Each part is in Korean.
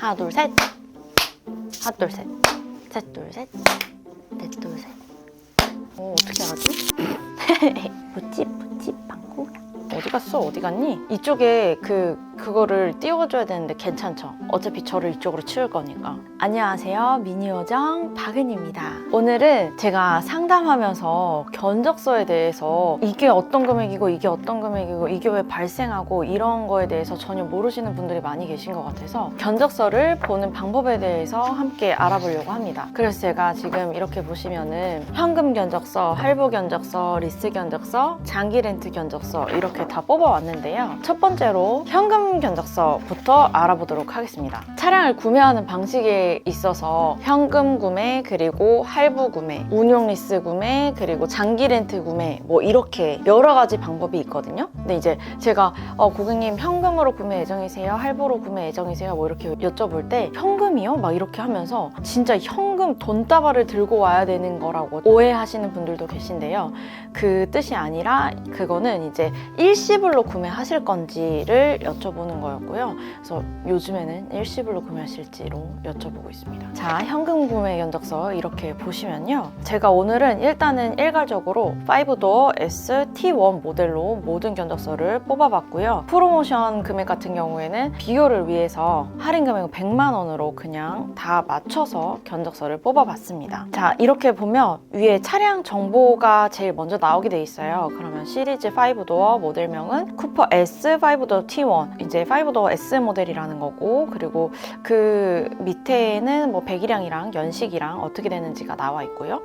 하나 둘 셋. 하나 둘 셋. 셋 둘 셋. 넷 둘 셋. 어떻게 하지? 부찌 방구. 어디 갔어? 어디 갔니? 이쪽에 그거를 띄워줘야 되는데 괜찮죠? 어차피 저를 이쪽으로 치울 거니까. 안녕하세요, 미니요정 박은입니다. 오늘은 제가 상담하면서 견적서에 대해서 이게 어떤 금액이고 이게 어떤 금액이고 이게 왜 발생하고 이런 거에 대해서 전혀 모르시는 분들이 많이 계신 것 같아서 견적서를 보는 방법에 대해서 함께 알아보려고 합니다. 그래서 제가 지금 이렇게 보시면은 현금 견적서, 할부 견적서, 리스 견적서, 장기 렌트 견적서 이렇게 다 뽑아왔는데요. 첫 번째로 현금 견적서부터 알아보도록 하겠습니다. 차량을 구매하는 방식에 있어서 현금 구매, 그리고 할부 구매, 운용 리스 구매, 그리고 장기 렌트 구매 뭐 이렇게 여러 가지 방법이 있거든요. 근데 이제 제가 고객님 현금으로 구매 예정이세요? 할부로 구매 예정이세요? 뭐 이렇게 여쭤볼 때 현금이요? 막 이렇게 하면서 진짜 현금 돈다발을 들고 와야 되는 거라고 오해하시는 분들도 계신데요. 그 뜻이 아니라 그거는 이제 일시불로 구매하실 건지를 여쭤보는 거였고요. 그래서 요즘에는 일시불로 구매하실지로 여쭤보고 있습니다. 자, 현금 구매 견적서 이렇게 보시면요. 제가 오늘은 일단은 일괄적으로 5도어 S T1 모델로 모든 견적서를 뽑아봤고요. 프로모션 금액 같은 경우에는 비교를 위해서 할인 금액은 100만 원으로 그냥 다 맞춰서 견적서를 뽑아봤습니다. 자, 이렇게 보면 위에 차량 정보가 제일 먼저 나오게 돼 있어요. 그러면 시리즈 5도어 모델명은 쿠퍼 S 5도어 T1, 이제 5도어 S 모델이라는 거고, 그리고 그 밑에는 뭐 배기량이랑 연식이랑 어떻게 되는지가 나와 있고요.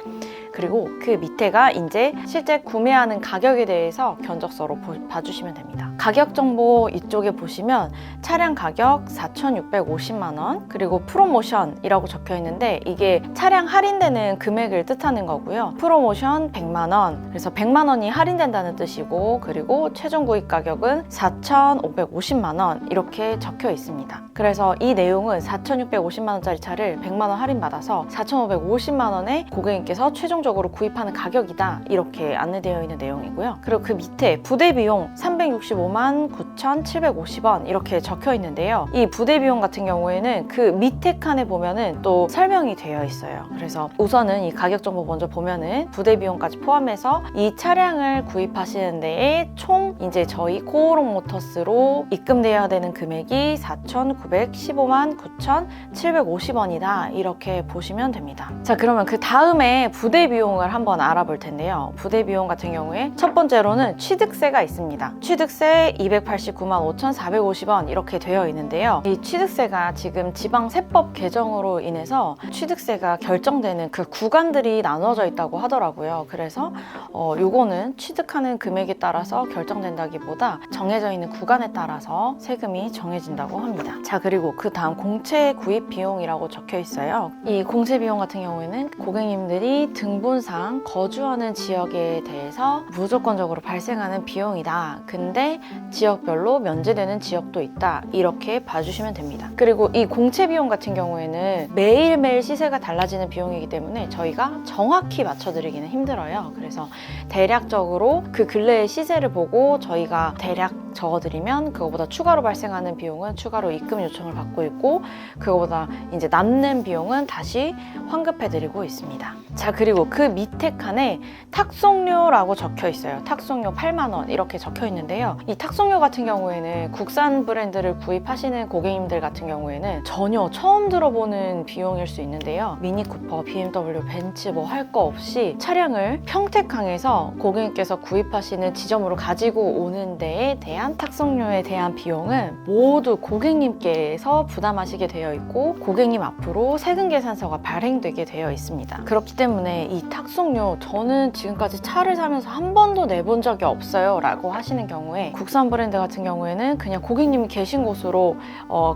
그리고 그 밑에가 이제 실제 구매하는 가격에 대해서 견적서로 봐주시면 됩니다. 가격 정보 이쪽에 보시면 차량 가격 4,650만 원, 그리고 프로모션이라고 적혀 있는데 이게 차량 할인되는 금액을 뜻하는 거고요. 프로모션 100만 원, 그래서 100만 원이 할인된다는 뜻이고, 그리고 최종 구입 가격은 4,550만 원 이렇게 적혀 있습니다. 그래서 이 내용은 4,650만 원짜리 차를 100만 원 할인받아서 4,550만 원에 고객님께서 최종적으로 구입하는 가격이다 이렇게 안내되어 있는 내용이고요. 그리고 그 밑에 부대 비용 365만 9,750원 이렇게 적혀 있는데요. 이 부대 비용 같은 경우에는 그 밑에 칸에 보면은 또 설명이 되어 있어요. 그래서 우선은 이 가격 정보 먼저 보면은 부대 비용까지 포함해서 이 차량을 구입하시는 데에 총 이제 저희 코오롱 모터스로 입금되어야 되는 금액이 4,915만 9,750원이다 이렇게 보시면 됩니다. 자, 그러면 그 다음에 부대 비용을 한번 알아볼 텐데요. 부대 비용 같은 경우에 첫 번째로는 취득세가 있습니다. 취득세 289만 5,450원 이렇게 되어 있는데요. 이 취득세가 지금 지방세법 개정으로 인해서 취득세가 결정되는 그 구간들이 나눠져 있다고 하더라고요. 그래서 요거는 취득하는 금액에 따라서 결정된다기보다 정해져 있는 구간에 따라서 세금이 정해진다고 합니다. 자, 그리고 그 다음 공채 구입 비용이라고 적혀 있어요. 이 공채 비용 같은 경우에는 고객님들이 등본상 거주하는 지역에 대해서 무조건적으로 발생하는 비용이다. 근데 지역별로 면제되는 지역도 있다. 이렇게 봐주시면 됩니다. 그리고 이 공채 비용 같은 경우에는 매일매일 시세가 달라지는 비용이기 때문에 저희가 정확히 맞춰드리기는 힘들어요. 그래서 대략적으로 그 근래의 시세를 보고 저희가 대략 적어드리면 그거보다 추가로 발생하는 비용은 추가로 입금 요청을 받고 있고, 그거보다 이제 남는 비용은 다시 환급해드리고 있습니다. 자, 그리고 그 밑에 칸에 탁송료라고 적혀 있어요. 탁송료 8만 원 이렇게 적혀 있는데요. 이 탁송료 같은 경우에는 국산 브랜드를 구입하시는 고객님들 같은 경우에는 전혀 처음 들어보는 비용일 수 있는데요. 미니 쿠퍼, BMW, 벤츠 뭐 할 거 없이 차량을 평택항에서 고객님께서 구입하시는 지점으로 가지고 오는 데에 대한 탁송료에 대한 비용은 모두 고객님께서 부담하시게 되어 있고, 고객님 앞으로 세금 계산서가 발행되게 되어 있습니다. 그렇기 때문에 이 탁송료, 저는 지금까지 차를 사면서 한 번도 내본 적이 없어요 라고 하시는 경우에, 국산 브랜드 같은 경우에는 그냥 고객님이 계신 곳으로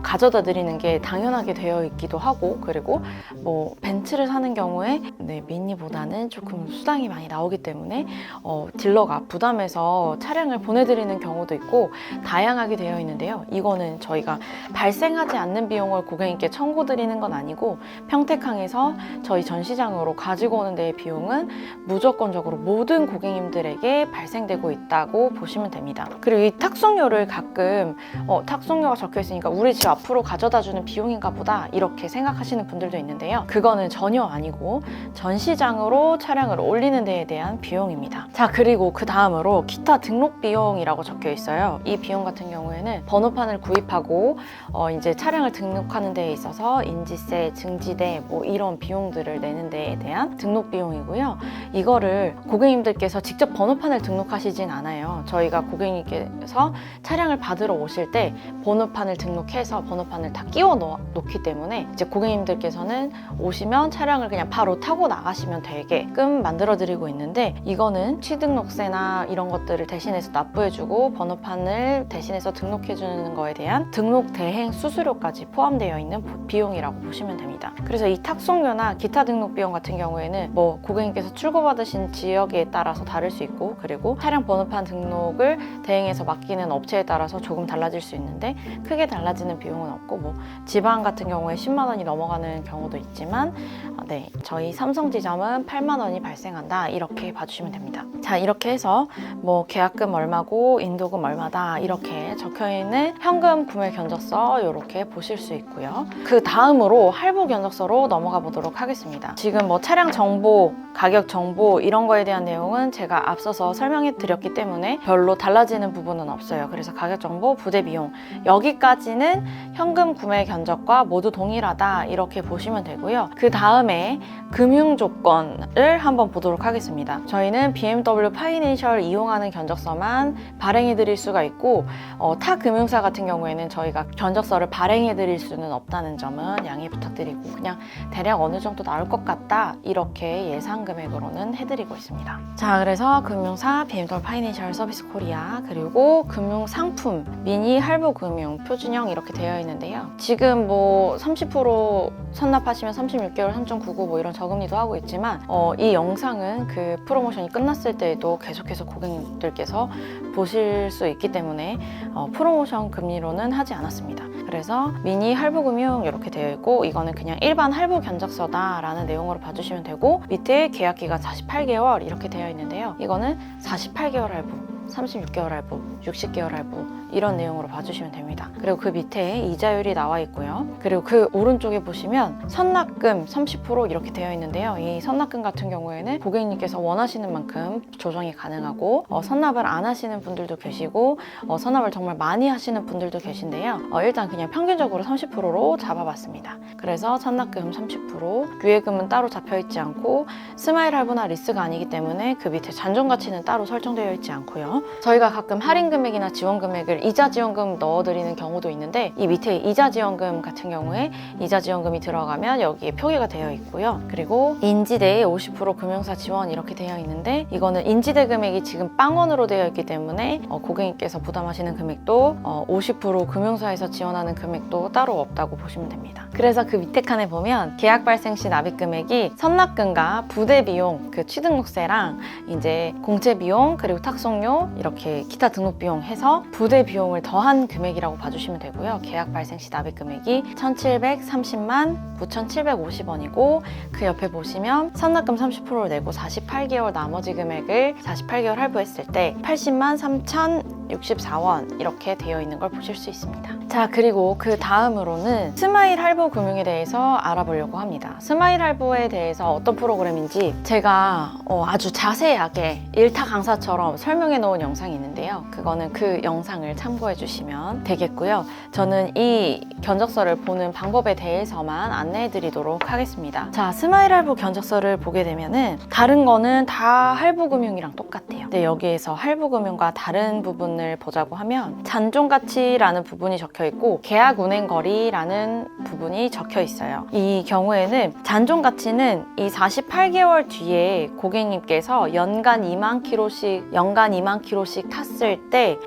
가져다 드리는 게 당연하게 되어 있기도 하고, 그리고 뭐 벤츠를 사는 경우에 미니보다는 조금 수당이 많이 나오기 때문에 딜러가 부담해서 차량을 보내드리는 경우도 있고 다양하게 되어 있는데요. 이거는 저희가 발생하지 않는 비용을 고객님께 청구드리는 건 아니고, 평택항에서 저희 전시장으로 가지고 오는 데의 비용은 무조건적으로 모든 고객님들에게 발생되고 있다고 보시면 됩니다. 됩니다. 그리고 이 탁송료를 가끔 탁송료가 적혀 있으니까 우리 집 앞으로 가져다주는 비용인가 보다 이렇게 생각하시는 분들도 있는데요. 그거는 전혀 아니고 전시장으로 차량을 올리는 데에 대한 비용입니다. 자, 그리고 그 다음으로 기타 등록 비용이라고 적혀 있어요. 이 비용 같은 경우에는 번호판을 구입하고 이제 차량을 등록하는 데에 있어서 인지세, 증지대 뭐 이런 비용들을 내는 데에 대한 등록 비용이고요. 이거를 고객님들께서 직접 번호판을 등록하시진 않아요. 저희가 고객님께서 차량을 받으러 오실 때 번호판을 등록해서 번호판을 다 끼워 놓기 때문에 이제 고객님들께서는 오시면 차량을 그냥 바로 타고 나가시면 되게끔 만들어 드리고 있는데, 이거는 취등록세나 이런 것들을 대신해서 납부해주고 번호판을 대신해서 등록해주는 거에 대한 등록 대행 수수료까지 포함되어 있는 비용이라고 보시면 됩니다. 그래서 이 탁송료나 기타 등록 비용 같은 경우에는 뭐 고객님께서 출고받으신 지역에 따라서 다를 수 있고, 그리고 차량 번호판 등록을 대행해서 맡기는 업체에 따라서 조금 달라질 수 있는데 크게 달라지는 비용은 없고, 뭐 지방 같은 경우에 10만 원이 넘어가는 경우도 있지만 네, 저희 삼성 지점은 8만 원이 발생한다 이렇게 봐주시면 됩니다. 자, 이렇게 해서 뭐 계약금 얼마고 인도금 얼마다 이렇게 적혀있는 현금 구매 견적서 이렇게 보실 수 있고요. 그 다음으로 할부 견적서로 넘어가 보도록 하겠습니다. 지금 뭐 차량 정보, 가격 정보 이런 거에 대한 내용은 제가 앞서서 설명해 드렸기 때문에 별로 달라지는 부분은 없어요. 그래서 가격 정보, 부대 비용 여기까지는 현금 구매 견적과 모두 동일하다 이렇게 보시면 되고요. 그 다음에 금융 조건을 한번 보도록 하겠습니다. 저희는 BMW 파이낸셜 이용하는 견적서만 발행해 드릴 수가 있고, 타 금융사 같은 경우에는 저희가 견적서를 발행해 드릴 수는 없다는 점은 양해 부탁드리고, 그냥 대략 어느 정도 나올 것 같다 이렇게 예상 금액으로는 해드리고 있습니다. 자, 그래서 금융사 BMW 파이낸셜 서비스 코리아, 그리고 금융상품 미니 할부 금융 표준형 이렇게 되어 있는데요. 지금 뭐 30% 선납하시면 36개월 3.99 뭐 이런 저금리도 하고 있지만 이 영상은 그 프로모션이 끝났을 때에도 계속해서 고객님들께서 보실 수 있기 때문에 프로모션 금리로는 하지 않았습니다. 그래서 미니 할부금융 이렇게 되어 있고, 이거는 그냥 일반 할부 견적서다 라는 내용으로 봐주시면 되고, 밑에 계약기간 48개월 이렇게 되어 있는데요. 이거는 48개월 할부, 36개월 할부, 60개월 할부 이런 내용으로 봐주시면 됩니다. 그리고 그 밑에 이자율이 나와 있고요. 그리고 그 오른쪽에 보시면 선납금 30% 이렇게 되어 있는데요. 이 선납금 같은 경우에는 고객님께서 원하시는 만큼 조정이 가능하고, 선납을 안 하시는 분들도 계시고, 선납을 정말 많이 하시는 분들도 계신데요. 일단 그냥 평균적으로 30%로 잡아봤습니다. 그래서 선납금 30%, 유예금은 따로 잡혀있지 않고, 스마일 할부나 리스가 아니기 때문에 그 밑에 잔존 가치는 따로 설정되어 있지 않고요. 저희가 가끔 할인 금액이나 지원 금액을 이자 지원금 넣어드리는 경우도 있는데, 이 밑에 이자 지원금 같은 경우에 이자 지원금이 들어가면 여기에 표기가 되어 있고요. 그리고 인지대에 50% 금융사 지원 이렇게 되어 있는데, 이거는 인지대 금액이 지금 빵원으로 되어 있기 때문에 고객님께서 부담하시는 금액도 50% 금융사에서 지원하는 금액도 따로 없다고 보시면 됩니다. 그래서 그 밑에 칸에 보면 계약 발생 시 납입 금액이 선납금과 부대 비용, 그 취등록세랑 이제 공채 비용, 그리고 탁송료 이렇게 기타 등록 비용 해서 부대 비용을 더한 금액이라고 봐주시면 되고요. 계약 발생 시 납입 금액이 1,730만 9,750원이고, 그 옆에 보시면 선납금 30%를 내고 48개월 나머지 금액을 48개월 할부했을 때 80만 3,064원 이렇게 되어 있는 걸 보실 수 있습니다. 자, 그리고 그 다음으로는 스마일 할부 금융에 대해서 알아보려고 합니다. 스마일 할부에 대해서 어떤 프로그램인지 제가 아주 자세하게 일타 강사처럼 설명해 놓은 영상이 있는데요. 그거는 그 영상을 참고해 주시면 되겠고요. 저는 이 견적서를 보는 방법에 대해서만 안내해 드리도록 하겠습니다. 자, 스마일 할부 견적서를 보게 되면은 다른 거는 다 할부 금융이랑 똑같아요. 근데 여기에서 할부 금융과 다른 부분을 보자고 하면 잔존 가치라는 부분이 적혀 있고, 계약 운행 거리라는 부분이 적혀 있어요. 이 경우에는 잔존 가치는 이 48개월 뒤에 고객님께서 연간 2만 킬로씩 탔을 때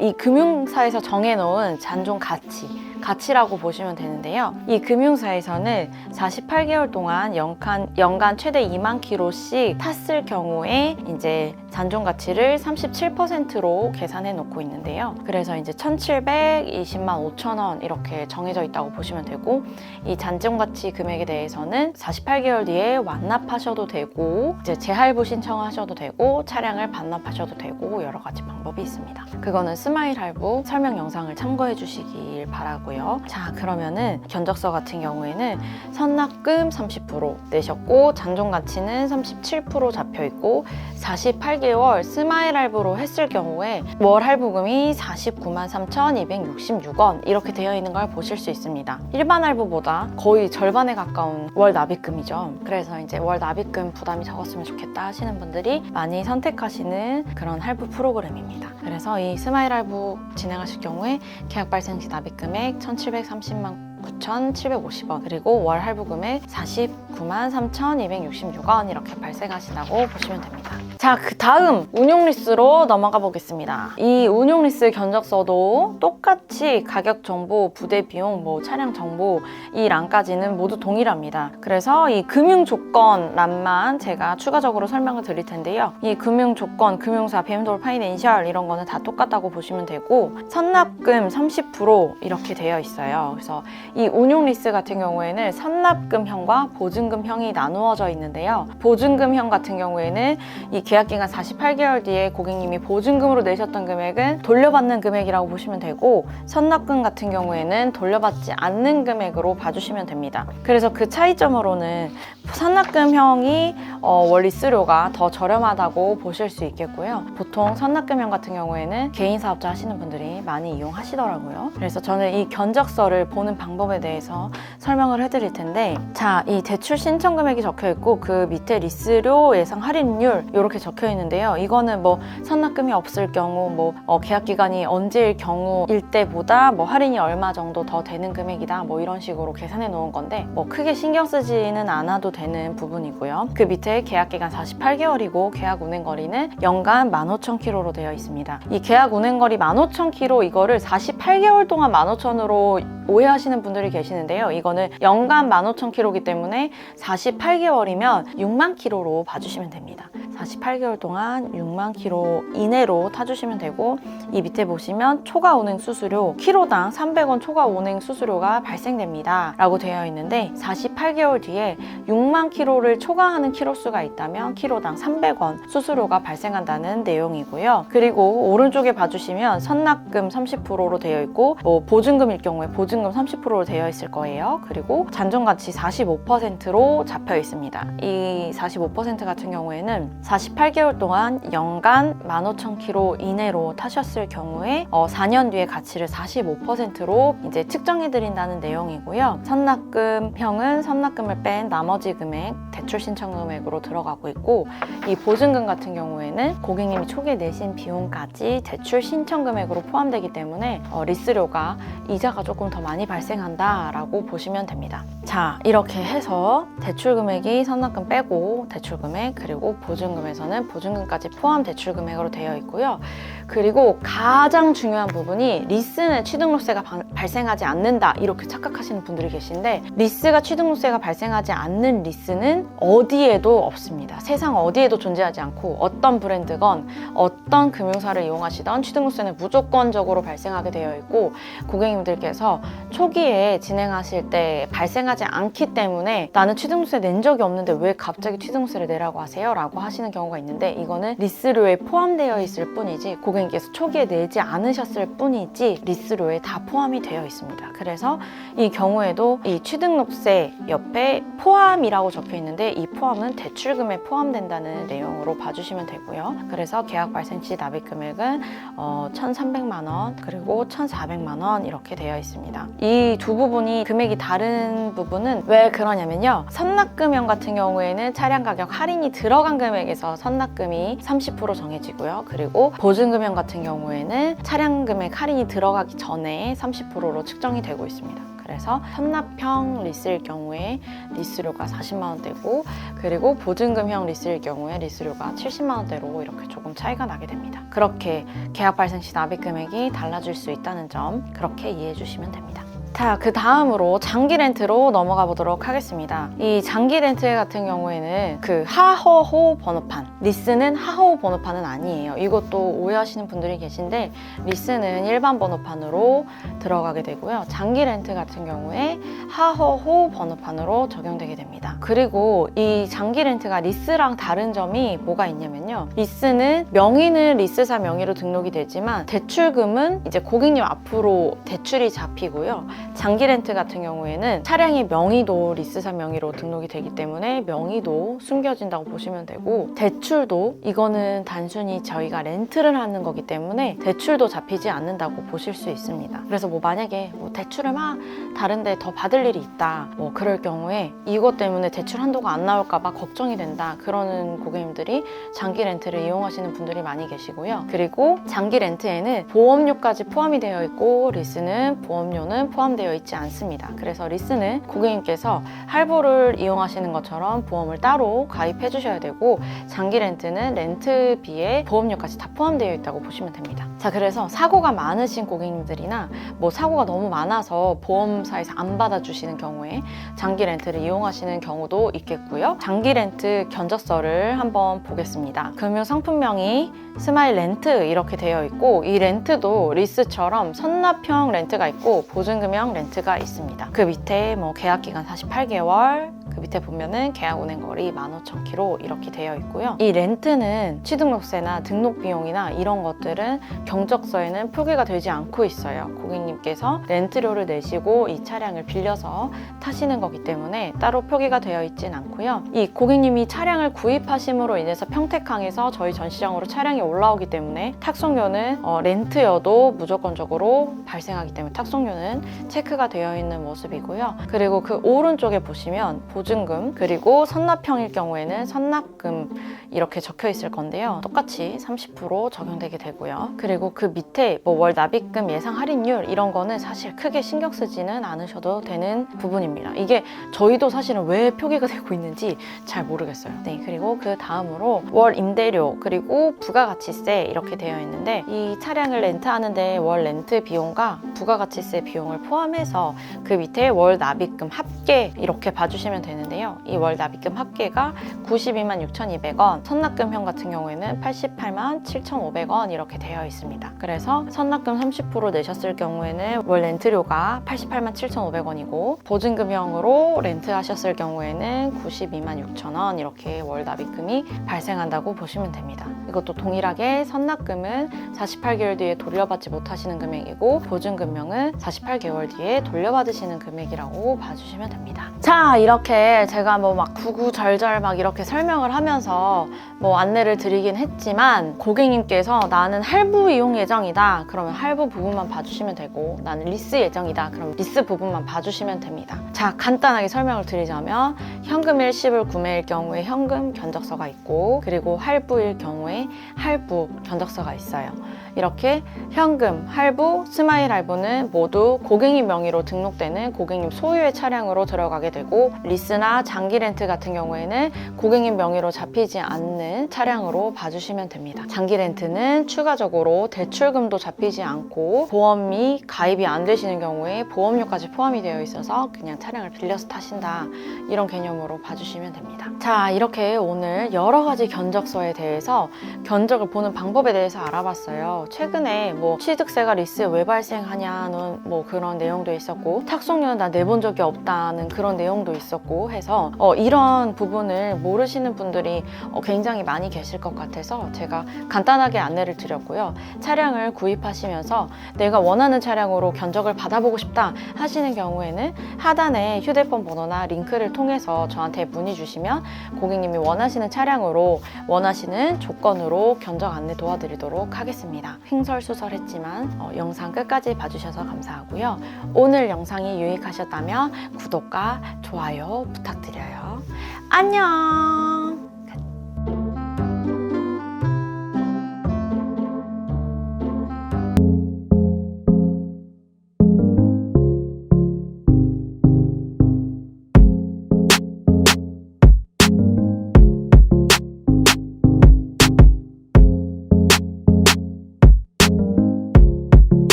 이 금융사에서 정해놓은 잔존 가치, 가치라고 보시면 되는데요. 이 금융사에서는 48개월 동안 연간 최대 2만 킬로씩 탔을 경우에 이제 잔존 가치를 37%로 계산해 놓고 있는데요. 그래서 이제 1,720만 5천 원 이렇게 정해져 있다고 보시면 되고, 이 잔존 가치 금액에 대해서는 48개월 뒤에 완납하셔도 되고, 이제 재할부 신청하셔도 되고, 차량을 반납하셔도 되고, 여러 가지 방법이 있습니다. 그거는 스마일 할부 설명 영상을 참고해 주시길 바라고요. 자, 그러면은 견적서 같은 경우에는 선납금 30% 내셨고 잔존 가치는 37% 잡혀 있고 48개월 스마일 할부로 했을 경우에 월 할부금이 49만 3,266원 이렇게 되어 있는 걸 보실 수 있습니다. 일반 할부보다 거의 절반에 가까운 월 납입금이죠. 그래서 이제 월 납입금 부담이 적었으면 좋겠다 하시는 분들이 많이 선택하시는 그런 할부 프로그램입니다. 그래서 이 스마일 할부 진행하실 경우에 계약 발생 시 납입금액 1,730만 9,750원 그리고 월 할부금액 49만 3,266원 이렇게 발생하신다고 보시면 됩니다. 자, 그 다음 운용리스로 넘어가 보겠습니다. 이 운용리스 견적서도 똑같이 가격 정보, 부대 비용, 차량 정보 이 란까지는 모두 동일합니다. 그래서 이 금융 조건 란만 제가 추가적으로 설명을 드릴 텐데요. 이 금융 조건, 금융사, 뱀돌 파이낸셜 이런 거는 다 똑같다고 보시면 되고 선납금 30% 이렇게 되어 있어요. 그래서 이 운용리스 같은 경우에는 선납금형과 보증금형이 나누어져 있는데요. 보증금형 같은 경우에는 이 계약기간 48개월 뒤에 고객님이 보증금으로 내셨던 금액은 돌려받는 금액이라고 보시면 되고 선납금 같은 경우에는 돌려받지 않는 금액으로 봐주시면 됩니다. 그래서 그 차이점으로는 선납금형이 월 리스료가 더 저렴하다고 보실 수 있겠고요. 보통 선납금형 같은 경우에는 개인 사업자 하시는 분들이 많이 이용하시더라고요. 그래서 저는 이 견적서를 보는 방법에 대해서 설명을 해드릴 텐데, 자, 이 대출 신청 금액이 적혀 있고 그 밑에 리스료 예상 할인율 이렇게 적혀 있는데요. 이거는 선납금이 없을 경우 계약 기간이 언제일 경우일 때보다 할인이 얼마 정도 더 되는 금액이다 이런 식으로 계산해 놓은 건데 크게 신경 쓰지는 않아도 되는 부분이고요. 그 밑에 계약 기간 48개월이고 계약 운행거리는 연간 15,000km로 되어 있습니다. 이 계약 운행거리 15,000km 이거를 48개월 동안 15,000으로 오해하시는 분들이 계시는데요. 이거는 연간 15,000km이기 때문에 48개월이면 6만 km로 봐주시면 됩니다. 48개월 동안 6만 km 이내로 타주시면 되고, 이 밑에 보시면 초과 운행 수수료 키로당 300원 초과 운행 수수료가 발생됩니다 라고 되어 있는데 48개월 뒤에 6만 km를 초과하는 키로수가 있다면 키로당 300원 수수료가 발생한다는 내용이고요. 그리고 오른쪽에 봐주시면 선납금 30%로 되어 있고 보증금일 경우에 보증금 30%로 되어 있을 거예요. 그리고 잔존가치 45%로 잡혀 있습니다. 이 45% 같은 경우에는 48개월 동안 연간 15,000km 이내로 타셨을 경우에 4년 뒤에 가치를 45%로 이제 측정해 드린다는 내용이고요. 선납금형은 선납금을 뺀 나머지 금액 대출 신청 금액으로 들어가고 있고, 이 보증금 같은 경우에는 고객님이 초기에 내신 비용까지 대출 신청 금액으로 포함되기 때문에 리스료가 이자가 조금 더 많이 발생한다 라고 보시면 됩니다. 자, 이렇게 해서 대출 금액이 선납금 빼고 대출 금액 그리고 보증금에서는 보증금까지 포함 대출 금액으로 되어 있고요. 그리고 가장 중요한 부분이 리스는 취등록세가 발생하지 않는다 이렇게 착각하시는 분들이 계신데, 리스가 취등록세가 발생하지 않는 리스는 어디에도 없습니다. 세상 어디에도 존재하지 않고 어떤 브랜드건 어떤 금융사를 이용하시던 취등록세는 무조건적으로 발생하게 되어 있고, 고객님들께서 초기에 진행하실 때 발생하지 않기 때문에 나는 취등록세 낸 적이 없는데 왜 갑자기 취등록세를 내라고 하세요? 라고 하시는 경우가 있는데, 이거는 리스료에 포함되어 있을 뿐이지 고객님께서 초기에 내지 않으셨을 뿐이지 리스료에 다 포함이 되어 있습니다. 그래서 이 경우에도 이 취등록세 옆에 포함이라고 적혀 있는데 이 포함은 대출금에 포함된다는 내용으로 봐주시면 되고요. 그래서 계약 발생 시 납입 금액은 1,300만 원 그리고 1,400만 원 이렇게 되어 있습니다. 이 두 부분이 금액이 다른 부분은 왜 그러냐면요. 선납금형 같은 경우에는 차량 가격 할인이 들어간 금액에서 선납금이 30% 정해지고요. 그리고 보증금형 같은 경우에는 차량 금액 할인이 들어가기 전에 30%로 측정이 되고 있습니다. 그래서 선납형 리스일 경우에 리스료가 40만 원대고, 그리고 보증금형 리스일 경우에 리스료가 70만 원대로 이렇게 조금 차이가 나게 됩니다. 그렇게 계약 발생 시 납입 금액이 달라질 수 있다는 점 그렇게 이해해 주시면 됩니다. 자, 그 다음으로 장기 렌트로 넘어가 보도록 하겠습니다. 이 장기 렌트 같은 경우에는 그 하허호 번호판, 리스는 하허호 번호판은 아니에요. 이것도 오해하시는 분들이 계신데 리스는 일반 번호판으로 들어가게 되고요. 장기 렌트 같은 경우에 하허호 번호판으로 적용되게 됩니다. 그리고 이 장기 렌트가 리스랑 다른 점이 뭐가 있냐면요. 리스는 명의는 리스사 명의로 등록이 되지만 대출금은 이제 고객님 앞으로 대출이 잡히고요. 장기 렌트 같은 경우에는 차량의 명의도 리스사 명의로 등록이 되기 때문에 명의도 숨겨진다고 보시면 되고, 대출도 이거는 단순히 저희가 렌트를 하는 거기 때문에 대출도 잡히지 않는다고 보실 수 있습니다. 그래서 뭐 만약에 뭐 대출을 막 다른데 더 받을 일이 있다, 뭐 그럴 경우에 이것 때문에 대출 한도가 안 나올까 봐 걱정이 된다, 그러는 고객님들이 장기 렌트를 이용하시는 분들이 많이 계시고요. 그리고 장기 렌트에는 보험료까지 포함이 되어 있고 리스는 보험료는 포함되어 있지 않습니다. 그래서 리스는 고객님께서 할부를 이용하시는 것처럼 보험을 따로 가입해 주셔야 되고, 장기 렌트는 렌트비에 보험료까지 다 포함되어 있다고 보시면 됩니다. 자, 그래서 사고가 많으신 고객님들이나 뭐 사고가 너무 많아서 보험사에서 안 받아주시는 경우에 장기 렌트를 이용하시는 경우도 있겠고요. 장기 렌트 견적서를 한번 보겠습니다. 금융상품명이 스마일 렌트 이렇게 되어 있고, 이 렌트도 리스처럼 선납형 렌트가 있고 보증금형 렌트가 있습니다. 그 밑에 뭐 계약기간 48개월, 그 밑에 보면은 계약 운행거리 15,000km 이렇게 되어 있고요. 이 렌트는 취등록세나 등록비용이나 이런 것들은 경적서에는 표기가 되지 않고 있어요. 고객님께서 렌트료를 내시고 이 차량을 빌려서 타시는 거기 때문에 따로 표기가 되어 있진 않고요. 이 고객님이 차량을 구입하심으로 인해서 평택항에서 저희 전시장으로 차량이 올라오기 때문에 탁송료는 렌트여도 무조건적으로 발생하기 때문에 탁송료는 체크가 되어 있는 모습이고요. 그리고 그 오른쪽에 보시면 보증금, 그리고 선납형일 경우에는 선납금 이렇게 적혀 있을 건데요. 똑같이 30% 적용되게 되고요. 그리고 그 밑에 뭐 월 납입금 예상 할인율 이런 거는 사실 크게 신경 쓰지는 않으셔도 되는 부분입니다. 이게 저희도 사실은 왜 표기가 되고 있는지 잘 모르겠어요. 네, 그리고 그 다음으로 월 임대료, 그리고 부가가치세 이렇게 되어 있는데, 이 차량을 렌트하는데 월 렌트 비용과 부가가치세 비용을 포함해서 그 밑에 월 납입금 합계 이렇게 봐주시면 되는데요. 이 월 납입금 합계가 92만 6,200원, 선납금형 같은 경우에는 88만 7,500원 이렇게 되어 있습니다. 그래서 선납금 30% 내셨을 경우에는 월 렌트료가 88만 7,500원이고 보증금형으로 렌트하셨을 경우에는 92만 6,000원 이렇게 월 납입금이 발생한다고 보시면 됩니다. 이것도 동일하게 선납금은 48개월 뒤에 돌려받지 못하시는 금액이고 보증금형은 48개월 뒤에 돌려받으시는 금액이라고 봐주시면 됩니다. 자, 이렇게 제가 뭐 막 구구절절 막 이렇게 설명을 하면서 뭐 안내를 드리긴 했지만, 고객님께서 나는 할부 이용 예정이다 그러면 할부 부분만 봐주시면 되고, 나는 리스 예정이다 그럼 리스 부분만 봐주시면 됩니다. 자, 간단하게 설명을 드리자면 현금 일시불 구매일 경우에 현금 견적서가 있고, 그리고 할부일 경우에 할부 견적서가 있어요. 이렇게 현금, 할부, 스마일 할부는 모두 고객님 명의로 등록되는 고객님 소유의 차량으로 들어가게 되고, 리스나 장기 렌트 같은 경우에는 고객님 명의로 잡히지 않는 차량으로 봐주시면 됩니다. 장기 렌트는 추가적으로 대출금도 잡히지 않고 보험이 가입이 안 되시는 경우에 보험료까지 포함이 되어 있어서 그냥 차량을 빌려서 타신다, 이런 개념으로 봐주시면 됩니다. 자, 이렇게 오늘 여러 가지 견적서에 대해서 견적을 보는 방법에 대해서 알아봤어요. 최근에 뭐 취득세가 리스에 왜 발생하냐는 뭐 그런 내용도 있었고, 탁송료는 나 내본 적이 없다는 그런 내용도 있었고 해서 이런 부분을 모르시는 분들이 굉장히 많이 계실 것 같아서 제가 간단하게 안내를 드렸고요. 차량을 구입하시면서 내가 원하는 차량으로 견적을 받아보고 싶다 하시는 경우에는 하단에 휴대폰 번호나 링크를 통해서 저한테 문의 주시면 고객님이 원하시는 차량으로 원하시는 조건으로 견적 안내 도와드리도록 하겠습니다. 횡설수설했지만 영상 끝까지 봐주셔서 감사하고요. 오늘 영상이 유익하셨다면 구독과 좋아요 부탁드려요. 안녕.